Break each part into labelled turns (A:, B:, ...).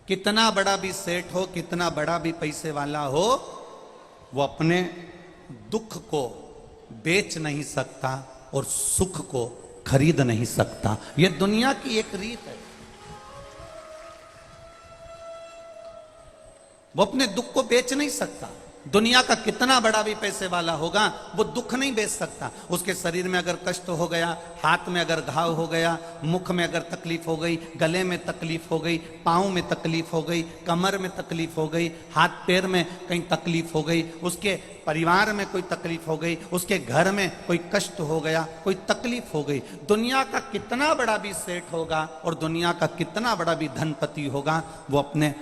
A: कितना बड़ा भी सेठ हो, कितना बड़ा भी पैसे वाला हो, वो अपने दुख को बेच नहीं सकता और सुख को खरीद नहीं सकता। यह दुनिया की एक रीत है। वो अपने दुख को बेच नहीं सकता। दुनिया का कितना बड़ा भी पैसे वाला होगा, वो दुख नहीं बेच सकता। उसके शरीर में अगर कष्ट हो गया, हाथ में अगर घाव हो गया, मुख में अगर तकलीफ हो गई, गले में तकलीफ हो गई, पाँव में तकलीफ हो गई, कमर में तकलीफ हो गई, हाथ पैर में कहीं तकलीफ हो गई, उसके परिवार में कोई तकलीफ हो गई, उसके घर में कोई कष्ट हो गया, कोई तकलीफ हो गई, दुनिया का कितना बड़ा भी सेठ होगा और दुनिया का कितना बड़ा भी धनपति होगा, वो अपने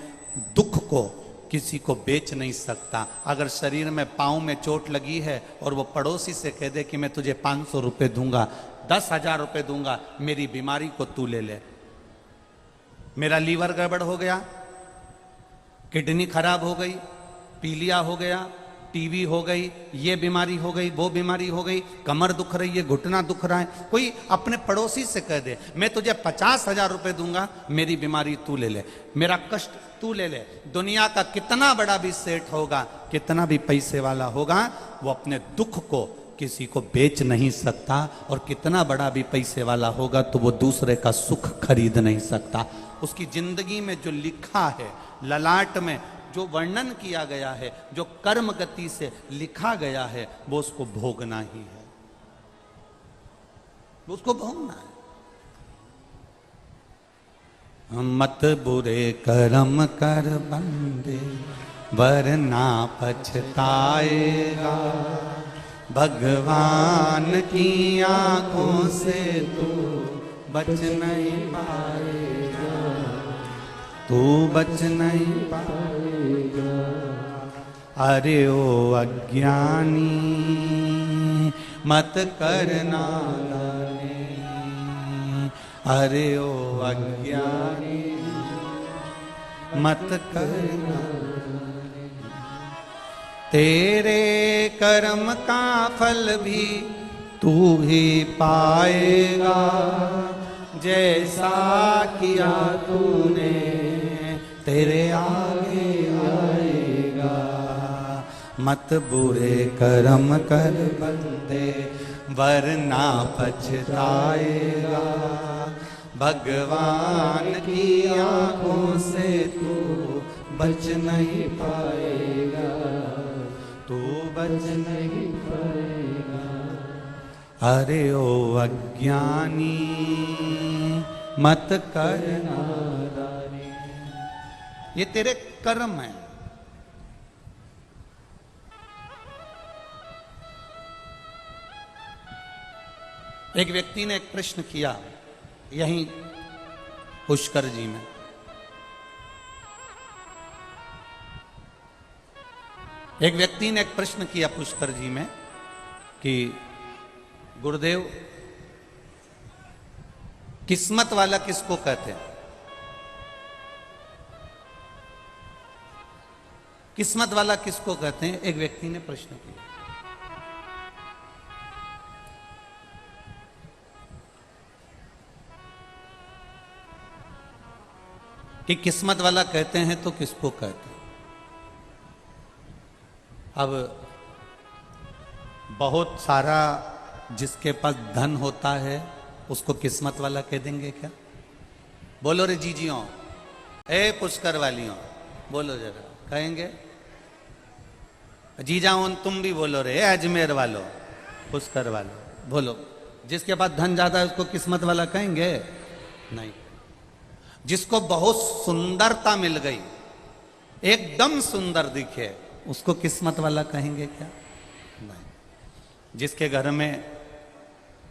A: दुख को किसी को बेच नहीं सकता। अगर शरीर में पाँव में चोट लगी है और वो पड़ोसी से कह दे कि मैं तुझे 500 रुपये दूंगा, 10,000 रुपये दूंगा, मेरी बीमारी को तू ले ले। मेरा लीवर गड़बड़ हो गया, किडनी खराब हो गई, पीलिया हो गया, टीबी हो गई, ये बीमारी हो गई, वो बीमारी हो गई, कमर दुख रही है, घुटना दुख रहा है, कोई अपने पड़ोसी से कह दे मैं तुझे 50,000 रुपये दूंगा, मेरी बीमारी तू ले ले, मेरा कष्ट तू ले ले। दुनिया का कितना बड़ा भी सेठ होगा, कितना भी पैसे वाला होगा, वो अपने दुख को किसी को बेच नहीं सकता। और कितना बड़ा भी पैसे वाला होगा तो वो दूसरे का सुख खरीद नहीं सकता। उसकी जिंदगी में जो लिखा है, ललाट में जो वर्णन किया गया है, जो कर्म गति से लिखा गया है, वो उसको भोगना ही है, वो उसको भोगना है। मत बुरे कर्म कर बंदे वरना पछताएगा, भगवान की आंखों से तू बच नहीं पाएगा, तू बच नहीं पाएगा। अरे ओ अज्ञानी मत करना लाने, अरे ओ अज्ञानी मत करना, तेरे कर्म का फल भी तू ही पाएगा, जैसा किया तूने तेरे आगे आएगा। मत बुरे कर्म कर बंदे वरना पछताएगा, भगवान की आंखों से तू बच नहीं पाएगा, तू बच नहीं पाएगा। अरे ओ अज्ञानी मत करना दानी, ये तेरे कर्म है। एक व्यक्ति ने एक प्रश्न किया यहीं पुष्कर जी में, एक व्यक्ति ने एक प्रश्न किया पुष्कर जी में कि गुरुदेव, किस्मत वाला किसको कहते हैं? किस्मत वाला किसको कहते हैं? एक व्यक्ति ने प्रश्न किया। कि किस्मत वाला कहते हैं तो किसको कहते हैं? अब बहुत सारा जिसके पास धन होता है उसको किस्मत वाला कह देंगे क्या? बोलो रे जीजियों, ए पुष्कर वालियों, बोलो जरा, कहेंगे? जीजाओं तुम भी बोलो रे, अजमेर वालों, पुष्कर वालों, बोलो। जिसके पास धन ज्यादा है उसको किस्मत वाला कहेंगे? नहीं। जिसको बहुत सुंदरता मिल गई, एकदम सुंदर दिखे, उसको किस्मत वाला कहेंगे क्या? नहीं। जिसके घर में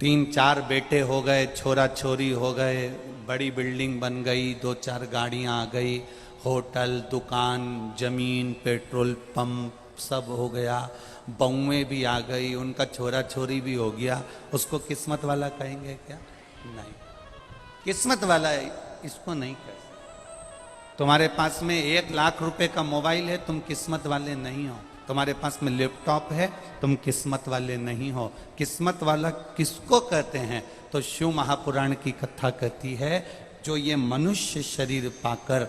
A: 3-4 बेटे हो गए, छोरा छोरी हो गए, बड़ी बिल्डिंग बन गई, 2-4 गाड़ियां आ गई, होटल, दुकान, जमीन, पेट्रोल पंप सब हो गया, बहुएं भी आ गई, उनका छोरा छोरी भी हो गया, उसको किस्मत वाला कहेंगे क्या? नहीं। किस्मत वाला इसको नहीं कह सकते। तुम्हारे पास में 1 लाख रुपए का मोबाइल है, तुम किस्मत वाले नहीं हो। तुम्हारे पास में लैपटॉप है, तुम किस्मत वाले नहीं हो। किस्मत वाला किसको कहते हैं? तो शिव महापुराण की कथा कहती है, जो ये मनुष्य शरीर पाकर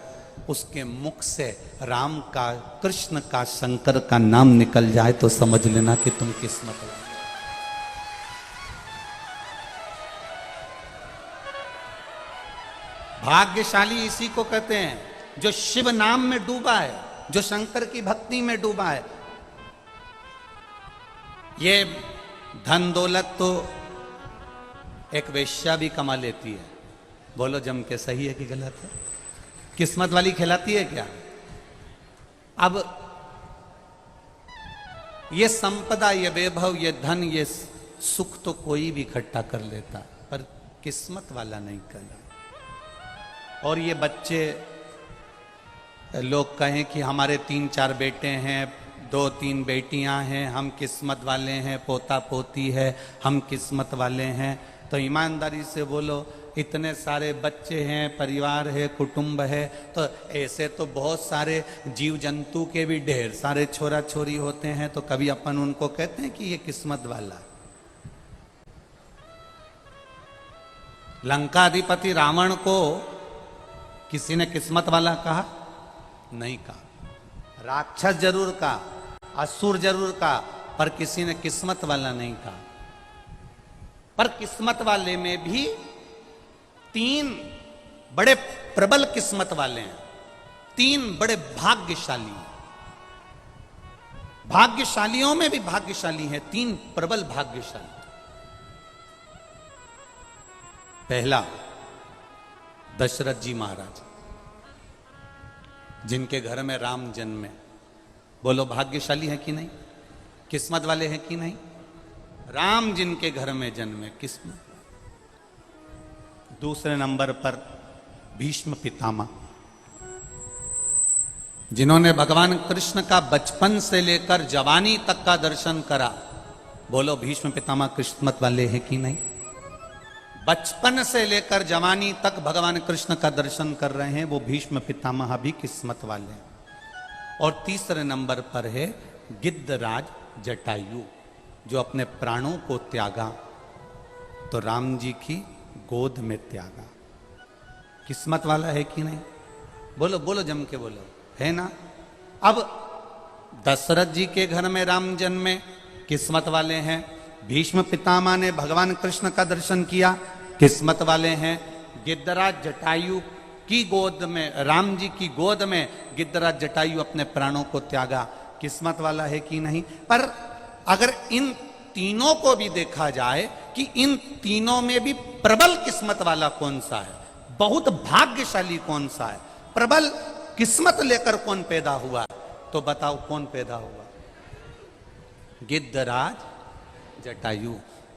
A: उसके मुख से राम का, कृष्ण का, शंकर का नाम निकल जाए तो समझ लेना कि तुम किस्मत वाले। भाग्यशाली इसी को कहते हैं जो शिव नाम में डूबा है, जो शंकर की भक्ति में डूबा है। ये धन दौलत तो एक वेश्या भी कमा लेती है। बोलो जम के, सही है कि गलत है? किस्मत वाली खिलाती है क्या? अब ये संपदा, ये वैभव, ये धन, ये सुख तो कोई भी इकट्ठा कर लेता, पर किस्मत वाला नहीं कर। और ये बच्चे, लोग कहें कि हमारे 3-4 बेटे हैं, 2-3 बेटियां हैं, हम किस्मत वाले हैं, पोता पोती है, हम किस्मत वाले हैं। तो ईमानदारी से बोलो, इतने सारे बच्चे हैं, परिवार है, कुटुंब है, तो ऐसे तो बहुत सारे जीव जंतु के भी ढेर सारे छोरा छोरी होते हैं। तो कभी अपन उनको कहते हैं कि ये किस्मत वाला। लंकाधिपति रावण को किसी ने किस्मत वाला कहा? नहीं कहा। राक्षस जरूर कहा, असुर जरूर कहा, पर किसी ने किस्मत वाला नहीं कहा। पर किस्मत वाले में भी 3 बड़े प्रबल किस्मत वाले हैं, 3 बड़े भाग्यशाली हैं। भाग्यशालियों में भी भाग्यशाली हैं 3 प्रबल भाग्यशाली। पहला, दशरथ जी महाराज, जिनके घर में राम जन्मे। बोलो भाग्यशाली है कि नहीं? किस्मत वाले हैं कि नहीं? राम जिनके घर में जन्मे, किस्मत। दूसरे नंबर पर भीष्म पितामह, जिन्होंने भगवान कृष्ण का बचपन से लेकर जवानी तक का दर्शन करा। बोलो भीष्म पितामह किस्मत वाले हैं कि नहीं? बचपन से लेकर जवानी तक भगवान कृष्ण का दर्शन कर रहे हैं, वो भीष्म पितामह भी किस्मत वाले हैं। और तीसरे नंबर पर है गिद्धराज जटायु, जो अपने प्राणों को त्यागा तो राम जी की गोद में त्यागा। किस्मत वाला है कि नहीं? बोलो बोलो, जम के बोलो, है ना? अब दशरथ जी के घर में राम जन्मे, किस्मत वाले हैं। भीष्म पितामह ने भगवान कृष्ण का दर्शन किया, किस्मत वाले हैं। गिद्धराज जटायु की गोद में, राम जी की गोद में गिद्धराज जटायु अपने प्राणों को त्यागा, किस्मत वाला है कि नहीं? पर अगर इन तीनों को भी देखा जाए कि इन तीनों में भी प्रबल किस्मत वाला कौन सा है, बहुत भाग्यशाली कौन सा है, प्रबल किस्मत लेकर कौन पैदा हुआ, तो बताओ कौन पैदा हुआ? गिद्धराज जटायु।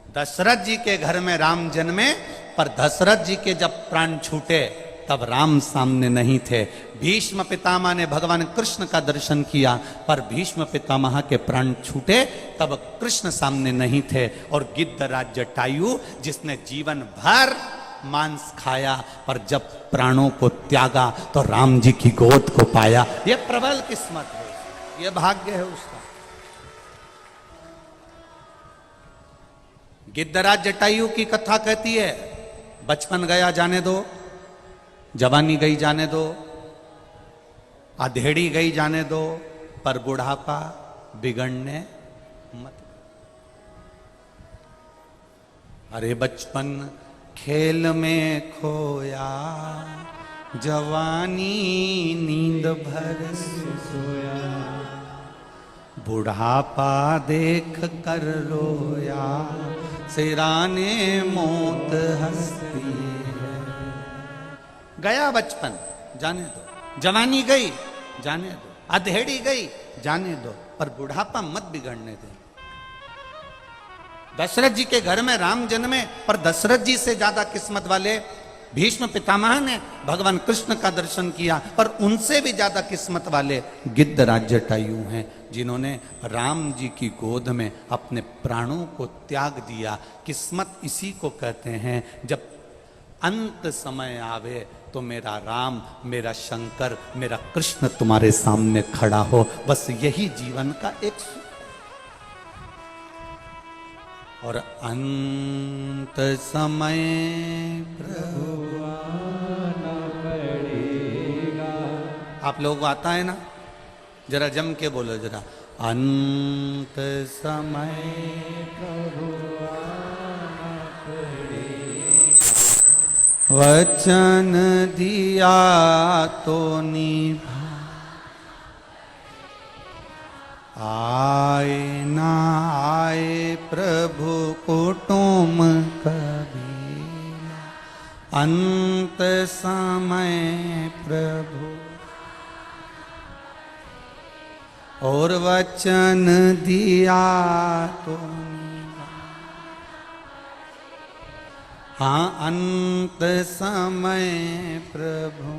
A: दशरथ जी के घर में राम जन्मे, पर दशरथ जी के जब प्राण छूटे तब राम सामने नहीं थे। भीष्म पितामह ने भगवान कृष्ण का दर्शन किया, पर भीष्म पितामह के प्राण छूटे तब कृष्ण सामने नहीं थे। और गिद्धराज जटायु, जिसने जीवन भर मांस खाया, पर जब प्राणों को त्यागा तो राम जी की गोद को पाया। यह प्रबल किस्मत है, यह भाग्य है उसका। गिद्धराज जटायु की कथा कहती है, बचपन गया जाने दो, जवानी गई जाने दो, अधेड़ी गई जाने दो, पर बुढ़ापा बिगड़ने मत। अरे बचपन खेल में खोया, जवानी नींद भर सोया, बुढ़ापा देख कर रोया, सिराने मौत हंसती है। गया बचपन, जाने दो, जवानी गई, जाने दो, अधेड़ी गई, जाने दो, पर बुढ़ापा मत बिगड़ने दो। दशरथ जी के घर में राम जन्मे, पर दशरथ जी से ज्यादा किस्मत वाले भीष्म पितामह ने भगवान कृष्ण का दर्शन किया, पर उनसे भी ज्यादा किस्मत वाले गिद्धराज जटायु हैं, जिन्होंने राम जी की गोद में अपने प्राणों को त्याग दिया। किस्मत इसी को कहते हैं, जब अंत समय आवे तो मेरा राम, मेरा शंकर, मेरा कृष्ण तुम्हारे सामने खड़ा हो। बस यही जीवन का एक और अंत समय प्रभु आना पड़ेगा, आप लोगों को आता है ना? जरा जम के बोलो जरा। अंत समय प्रभु वचन दिया तो निभा, आए ना आए प्रभु कुटुम कभी, अंत समय प्रभु और वचन दिया तो निभा। हाँ, अंत समय प्रभु